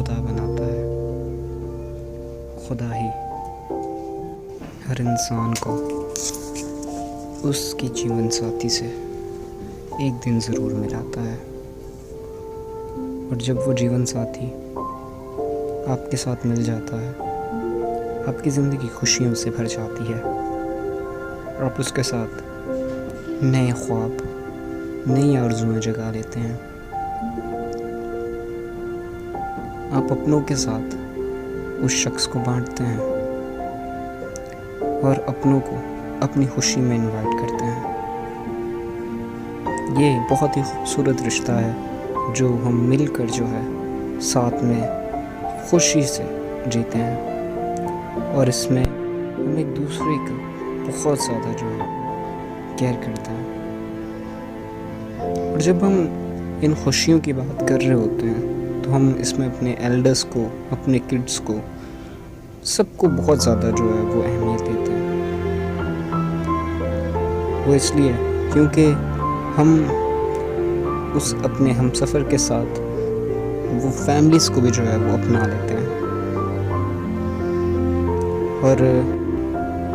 خدا بناتا ہے۔ خدا ہی ہر انسان کو اس کی جیون ساتھی سے ایک دن ضرور ملاتا ہے، اور جب وہ جیون ساتھی آپ کے ساتھ مل جاتا ہے، آپ کی زندگی خوشیوں سے بھر جاتی ہے، اور آپ اس کے ساتھ نئے خواب، نئی آرزوئیں جگا لیتے ہیں۔ آپ اپنوں کے ساتھ اس شخص کو بانٹتے ہیں اور اپنوں کو اپنی خوشی میں انوائٹ کرتے ہیں۔ یہ بہت ہی خوبصورت رشتہ ہے جو ہم مل کر جو ہے ساتھ میں خوشی سے جیتے ہیں، اور اس میں ہم ایک دوسرے کا بہت زیادہ جو ہے کیئر کرتے ہیں۔ اور جب ہم ان خوشیوں کی بات کر رہے ہوتے ہیں تو ہم اس میں اپنے ایلڈرز کو، اپنے کڈس کو، سب کو بہت زیادہ جو ہے وہ اہمیت دیتے ہیں۔ وہ اس لیے کیونکہ ہم اس اپنے ہم سفر کے ساتھ وہ فیملیز کو بھی جو ہے وہ اپنا لیتے ہیں، اور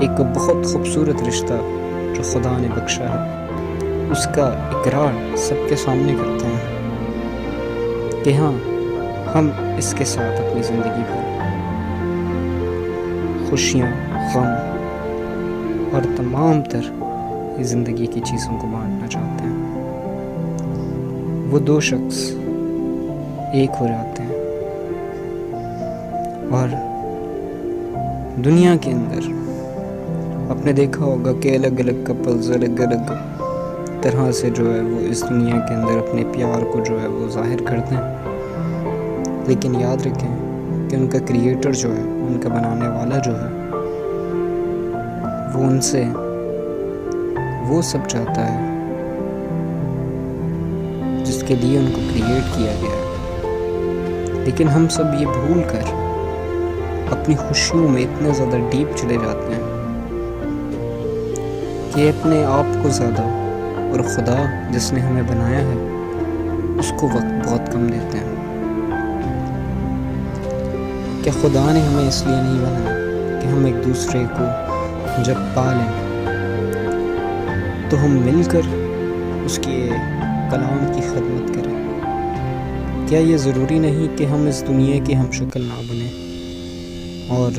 ایک بہت خوبصورت رشتہ جو خدا نے بخشا ہے اس کا اقرار سب کے سامنے کرتے ہیں کہ ہاں، ہم اس کے ساتھ اپنی زندگی بھر خوشیاں، غم اور تمام تر زندگی کی چیزوں کو بانٹنا چاہتے ہیں۔ وہ دو شخص ایک ہو جاتے ہیں، اور دنیا کے اندر آپ نے دیکھا ہوگا کہ الگ الگ کپلز الگ الگ طرح سے جو ہے وہ اس دنیا کے اندر اپنے پیار کو جو ہے وہ ظاہر کرتے ہیں، لیکن یاد رکھیں کہ ان کا کریٹر جو ہے، ان کا بنانے والا جو ہے، وہ ان سے وہ سب چاہتا ہے جس کے لیے ان کو کریٹ کیا گیا ہے۔ لیکن ہم سب یہ بھول کر اپنی خوشیوں میں اتنے زیادہ ڈیپ چلے جاتے ہیں کہ اپنے آپ کو زیادہ اور خدا جس نے ہمیں بنایا ہے اس کو وقت بہت کم دیتے ہیں۔ کہ خدا نے ہمیں اس لیے نہیں بنایا کہ ہم ایک دوسرے کو جب پالیں تو ہم مل کر اس کے کلام کی خدمت کریں؟ کیا یہ ضروری نہیں کہ ہم اس دنیا کے ہم شکل نہ بنیں اور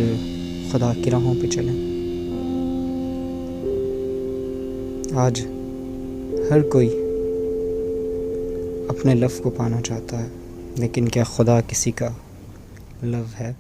خدا کی راہوں پہ چلیں؟ آج ہر کوئی اپنے لو کو پانا چاہتا ہے، لیکن کیا خدا کسی کا لو ہے؟